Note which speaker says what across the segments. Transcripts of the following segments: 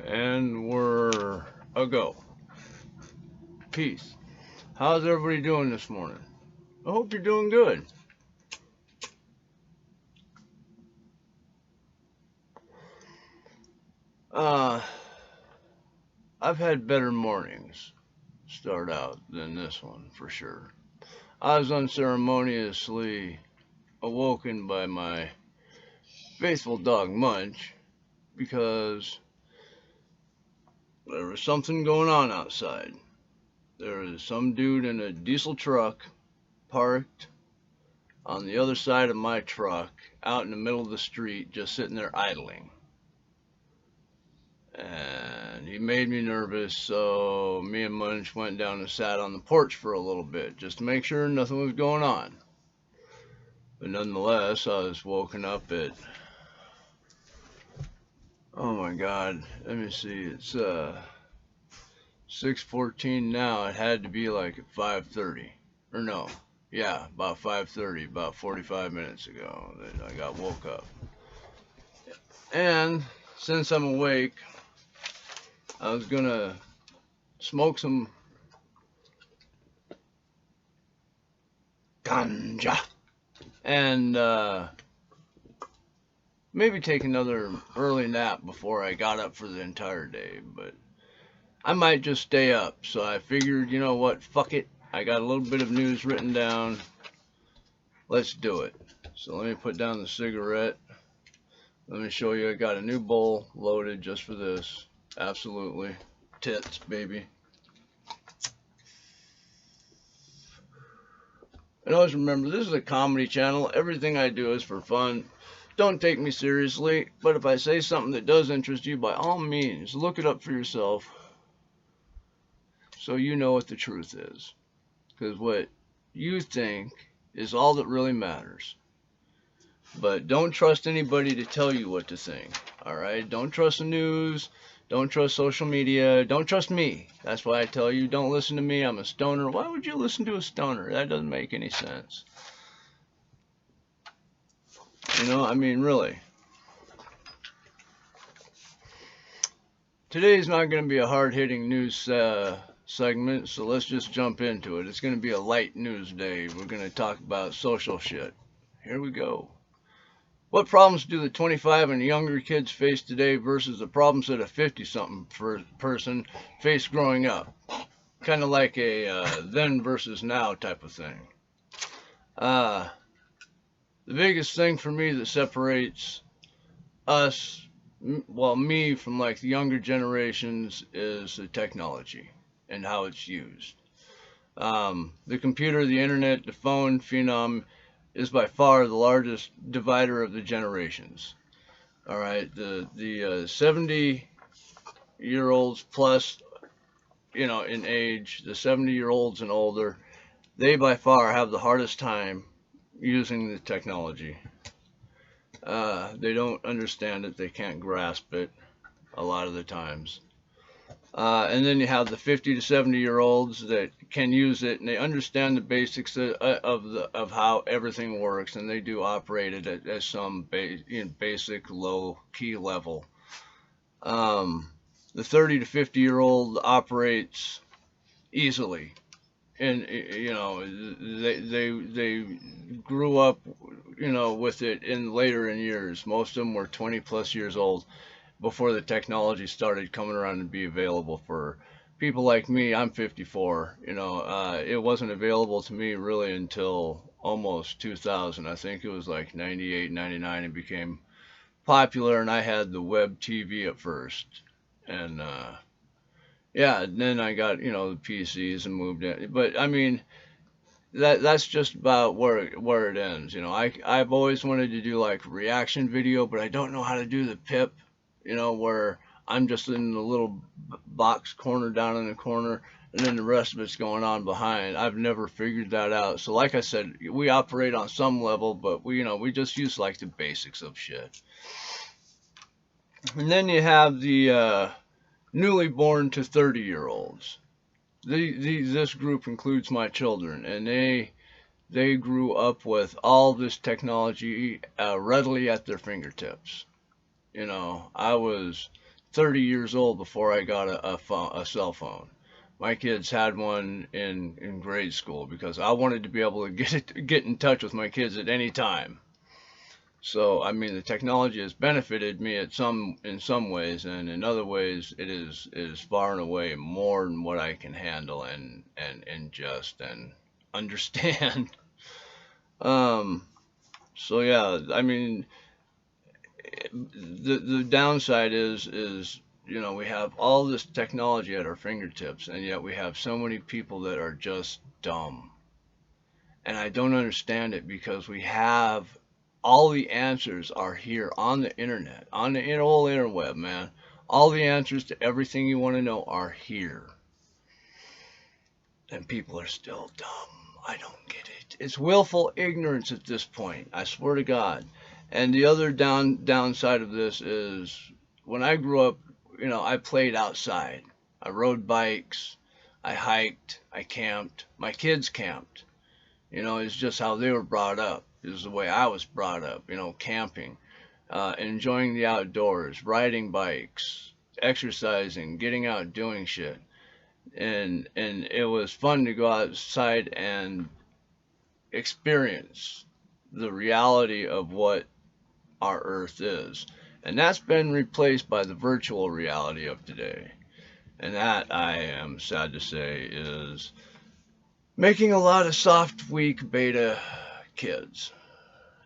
Speaker 1: And we're a go. Peace. How's everybody doing this morning? I hope you're doing good. Uh, I've had better mornings start out than this one for sure. I was unceremoniously awoken by my faithful dog Munch because there was something going on outside. There was some dude in a diesel truck parked on the other side of my truck out in the middle of the street just sitting there idling. And he made me nervous, so me and Munch went down and sat on the porch for a little bit just to make sure nothing was going on. But nonetheless, I was woken up at, oh my god, let me see, it's 6:14 now. It had to be like at 5:30, or no, yeah, about 5:30, about 45 minutes ago that I got woke up. And since I'm awake, I was gonna smoke some ganja and maybe take another early nap before I got up for the entire day, but I might just stay up. So I figured, you know what, fuck it. I got a little bit of news written down. Let's do it. So let me put down the cigarette. Let me show you, I got a new bowl loaded just for this. Absolutely. Tits, baby. And always remember, this is a comedy channel. Everything I do is for fun. Don't take me seriously, but if I say something that does interest you, by all means, look it up for yourself so you know what the truth is. Because what you think is all that really matters. But don't trust anybody to tell you what to think, alright? Don't trust the news. Don't trust social media. Don't trust me. That's why I tell you, don't listen to me. I'm a stoner. Why would you listen to a stoner? That doesn't make any sense. You know, I mean, really. Today's not going to be a hard-hitting news segment, so let's just jump into it. It's going to be a light news day. We're going to talk about social shit. Here we go. What problems do the 25 and younger kids face today versus the problems that a 50-something person faced growing up? Kind of like a then versus now type of thing. The biggest thing for me that separates us, well, me from like the younger generations is the technology and how it's used. The computer, the internet, the phone phenom is by far the largest divider of the generations. All right, the 70-year-olds plus, you know, in age, the 70-year-olds and older, they by far have the hardest time using the technology. They don't understand it, they can't grasp it a lot of the times. And then you have the 50 to 70-year-olds that can use it and they understand the basics of how everything works, and they do operate it at some basic low key level. The 30 to 50-year-old operates easily, and you know they grew up, you know, with it in later in years. Most of them were 20 plus years old before the technology started coming around and be available for people like me. I'm 54. You know, it wasn't available to me really until almost 2000. I think it was like 98, 99 it became popular, and I had the web TV at first. And yeah, and then I got, you know, the PCs and moved in. But I mean, that's just about where it ends. You know, I've always wanted to do like reaction video, but I don't know how to do the pip, you know, where I'm just in the little box corner down in the corner and then the rest of it's going on behind. I've never figured that out. So like I said, we operate on some level, but we, you know, we just use like the basics of shit. And then you have the newly born to 30-year-olds. This group includes my children, and they grew up with all this technology readily at their fingertips. You know, I was 30 years old before I got a cell phone. My kids had one in grade school because I wanted to be able to get in touch with my kids at any time. So I mean, the technology has benefited me at some in some ways, and in other ways, it is far and away more than what I can handle and ingest and understand. um, so yeah, I mean, the downside is we have all this technology at our fingertips, and yet we have so many people that are just dumb. And I don't understand it because we have all the answers are here on the internet, on the whole interweb, man. All the answers to everything you want to know are here, and people are still dumb. I don't get it. It's willful ignorance at this point. I swear to God. And the other downside of this is when I grew up, I played outside. I rode bikes. I hiked. I camped. My kids camped. It's just how they were brought up. This is the way I was brought up, camping, enjoying the outdoors, riding bikes, exercising, getting out doing shit. And it was fun to go outside and experience the reality of what our earth is. And that's been replaced by the virtual reality of today. And that, I am sad to say, is making a lot of soft, weak beta kids.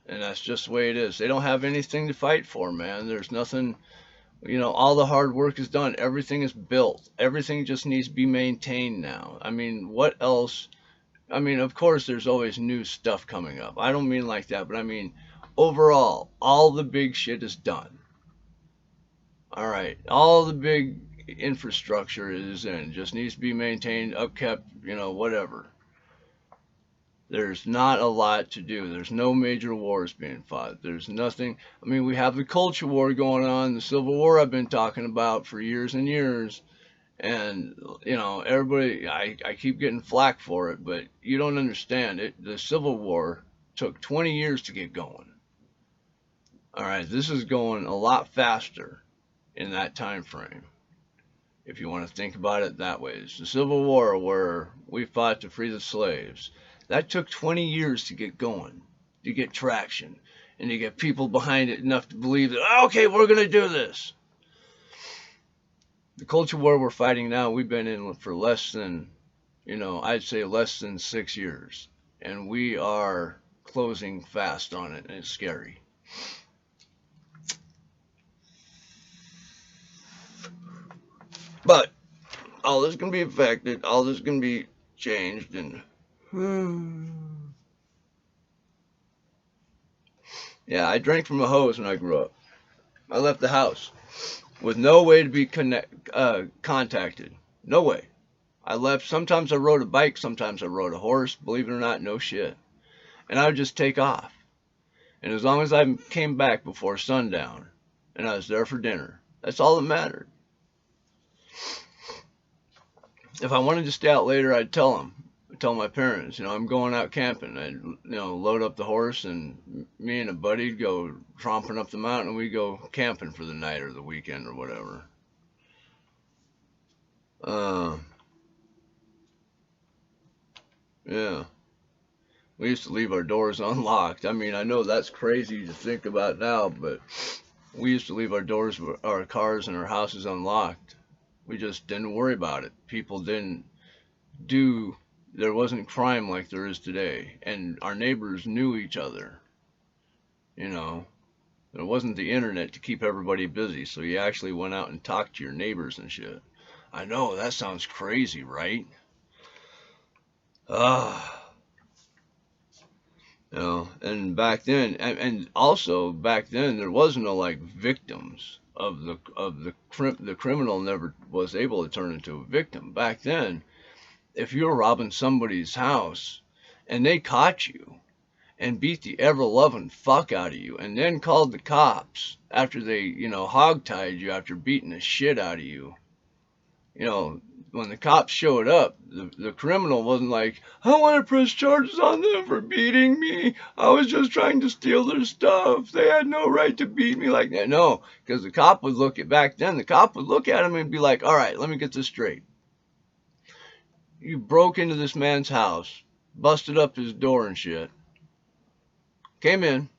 Speaker 1: And that's just the way it is. They don't have anything to fight for, man. There's nothing, all the hard work is done. Everything is built. Everything just needs to be maintained now. I mean, what else? I mean, of course, there's always new stuff coming up. I don't mean like that, but I mean, overall, all the big shit is done. All right. All the big infrastructure is in. Just needs to be maintained, upkept, whatever. There's not a lot to do. There's no major wars being fought. There's nothing. I mean, we have the culture war going on, the Civil War I've been talking about for years and years. And, everybody, I keep getting flack for it, but you don't understand it. The Civil War took 20 years to get going. All right, this is going a lot faster in that time frame, if you want to think about it that way. It's the Civil War where we fought to free the slaves. That took 20 years to get going, to get traction, and to get people behind it enough to believe that, okay, we're going to do this. The culture war we're fighting now, we've been in for less than, I'd say less than 6 years. And we are closing fast on it, and it's scary. But all this can be affected, all this can be changed, and yeah, I drank from a hose when I grew up. I left the house with no way to be contacted. No way. I left. Sometimes I rode a bike, sometimes I rode a horse. Believe it or not, no shit. And I would just take off. And as long as I came back before sundown and I was there for dinner, that's all that mattered. If I wanted to stay out later, I'd tell them. I'd tell my parents, I'm going out camping. I'd, load up the horse, and me and a buddy'd go tromping up the mountain, and we'd go camping for the night or the weekend or whatever. Yeah. We used to leave our doors unlocked. I mean, I know that's crazy to think about now, but we used to leave our doors, our cars, and our houses unlocked. We just didn't worry about it. People didn't do, there wasn't crime like there is today. And our neighbors knew each other. There wasn't the internet to keep everybody busy, so you actually went out and talked to your neighbors and shit. I know, that sounds crazy, right? Ah. And back then, and also back then, there was no like victims of the criminal never was able to turn into a victim. Back then, if you were robbing somebody's house and they caught you and beat the ever loving fuck out of you, and then called the cops after they hogtied you after beating the shit out of you, when the cops showed up, the criminal wasn't like, I want to press charges on them for beating me. I was just trying to steal their stuff. They had no right to beat me like that. No, because the cop would look at back then. The cop would look at him and be like, all right, let me get this straight. You broke into this man's house, busted up his door and shit, came in,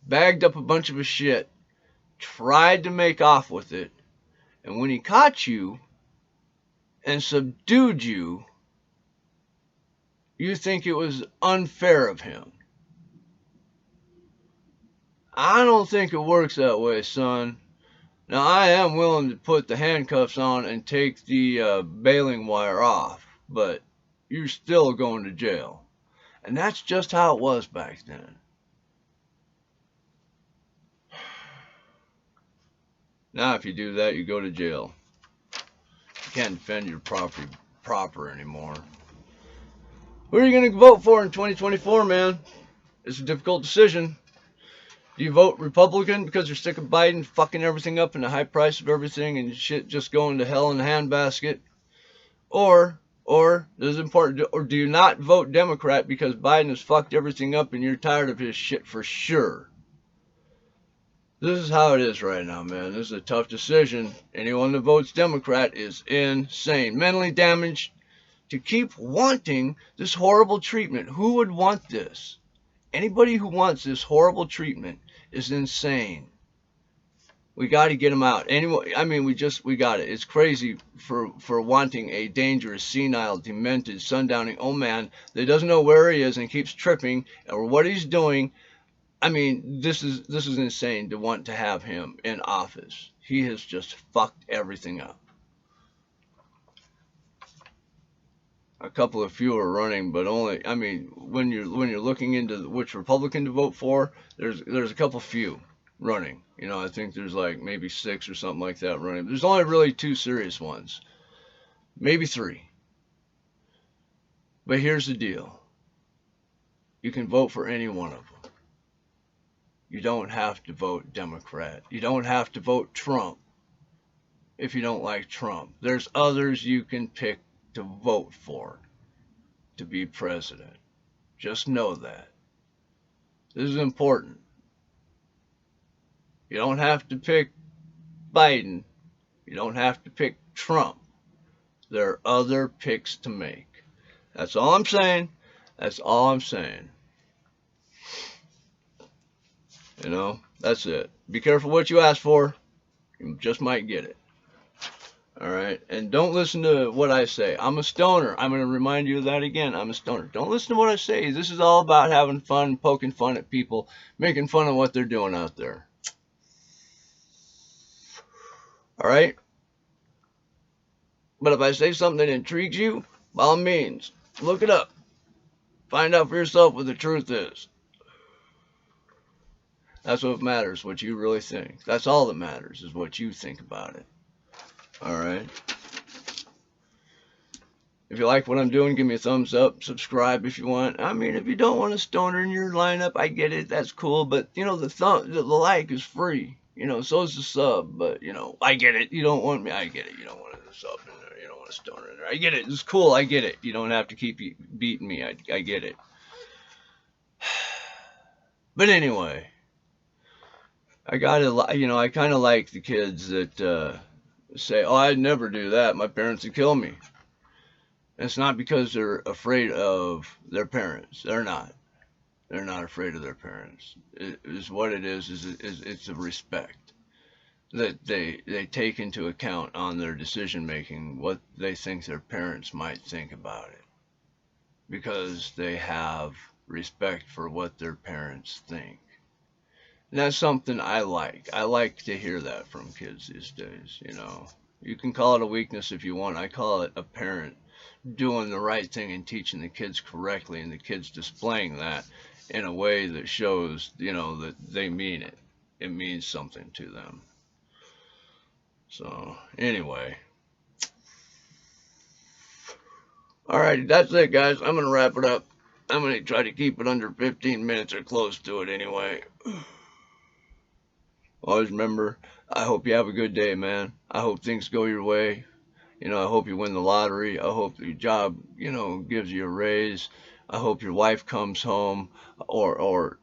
Speaker 1: bagged up a bunch of his shit, tried to make off with it, and when he caught you and subdued you, you think it was unfair of him. I don't think it works that way, son. Now, I am willing to put the handcuffs on and take the baling wire off, but you're still going to jail. And that's just how it was back then. Now, if you do that, you go to jail. You can't defend your property proper anymore. Who are you going to vote for in 2024, man? It's a difficult decision. Do you vote Republican because you're sick of Biden fucking everything up and the high price of everything and shit just going to hell in the handbasket? Or this is important, or do you not vote Democrat because Biden has fucked everything up and you're tired of his shit for sure? This is how it is right now, man. This is a tough decision. Anyone that votes Democrat is insane, mentally damaged to keep wanting this horrible treatment. Who would want this? Anybody who wants this horrible treatment is insane. We got to get them out. Anyway, I mean, we got it. It's crazy for wanting a dangerous, senile, demented, sundowning old man that doesn't know where he is and keeps tripping or what he's doing. I mean, this is insane to want to have him in office. He has just fucked everything up. A couple of few are running, but only, I mean, when you're looking into which Republican to vote for, there's a couple few running. You know, I think there's like maybe 6 or something like that running. There's only really 2 serious ones, maybe 3. But here's the deal: you can vote for any one of them. You don't have to vote Democrat. You don't have to vote Trump if you don't like Trump. There's others you can pick to vote for to be president. Just know that. This is important. You don't have to pick Biden. You don't have to pick Trump. There are other picks to make. That's all I'm saying. That's all I'm saying. You know, that's it. Be careful what you ask for. You just might get it. All right, and don't listen to what I say. I'm a stoner. I'm going to remind you of that again. I'm a stoner. Don't listen to what I say. This is all about having fun, poking fun at people, making fun of what they're doing out there. All right? But if I say something that intrigues you, by all means, look it up. Find out for yourself what the truth is. That's what matters, what you really think. That's all that matters, is what you think about it. Alright. If you like what I'm doing, give me a thumbs up. Subscribe if you want. I mean, if you don't want a stoner in your lineup, I get it. That's cool. But, you know, the like is free. You know, so is the sub. But, you know, I get it. You don't want me. I get it. You don't want a sub in there. You don't want a stoner in there. I get it. It's cool. I get it. You don't have to keep beating me. I get it. But anyway, I kind of like the kids that say, oh, I'd never do that. My parents would kill me. And it's not because they're afraid of their parents. They're not. They're not afraid of their parents. It is what it is it's a respect that they take into account on their decision making, what they think their parents might think about it. Because they have respect for what their parents think. And that's something I like. I like to hear that from kids these days, you know. You can call it a weakness if you want. I call it a parent doing the right thing and teaching the kids correctly, and the kids displaying that in a way that shows, you know, that they mean it. It means something to them. So, anyway. Alright, that's it, guys. I'm going to wrap it up. I'm going to try to keep it under 15 minutes or close to it anyway. Always remember, I hope you have a good day, man. I hope things go your way. I hope you win the lottery. I hope your job, gives you a raise. I hope your wife comes home, or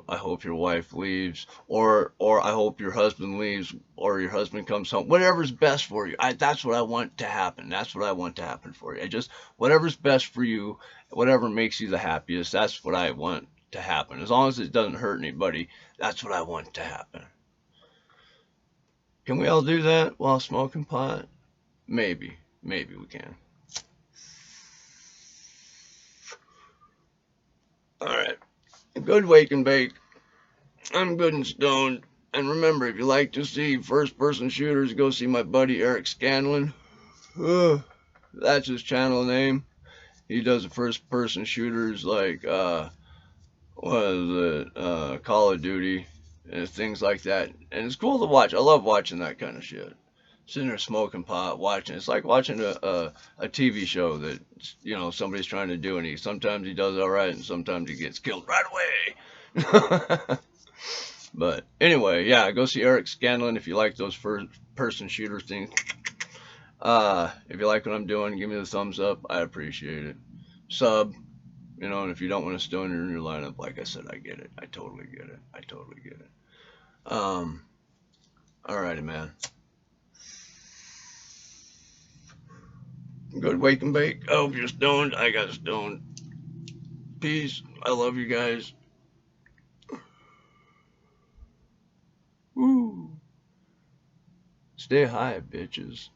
Speaker 1: I hope your wife leaves, or I hope your husband leaves, or your husband comes home. Whatever's best for you. That's what I want to happen. That's what I want to happen for you. I just whatever's best for you, whatever makes you the happiest. That's what I want to happen. As long as it doesn't hurt anybody, that's what I want to happen. Can we all do that while smoking pot? Maybe. Maybe we can. Alright. Good wake and bake. I'm good and stoned. And remember, if you like to see first person shooters, go see my buddy Eric Scanlon. That's his channel name. He does the first person shooters like what is it? Call of Duty and things like that. And it's cool to watch. I love watching that kind of shit. Sitting there smoking pot, watching. It's like watching a TV show that somebody's trying to do, and sometimes he does all right, and sometimes he gets killed right away. But anyway, yeah, go see Eric Scanlon if you like those first person shooter things. If you like what I'm doing, give me the thumbs up. I appreciate it. Sub, and if you don't want to stone in your lineup, like I said, I get it. I totally get it. I totally get it. Alrighty, man. Good wake and bake. I hope you're stoned. I got stoned. Peace. I love you guys. Woo. Stay high, bitches.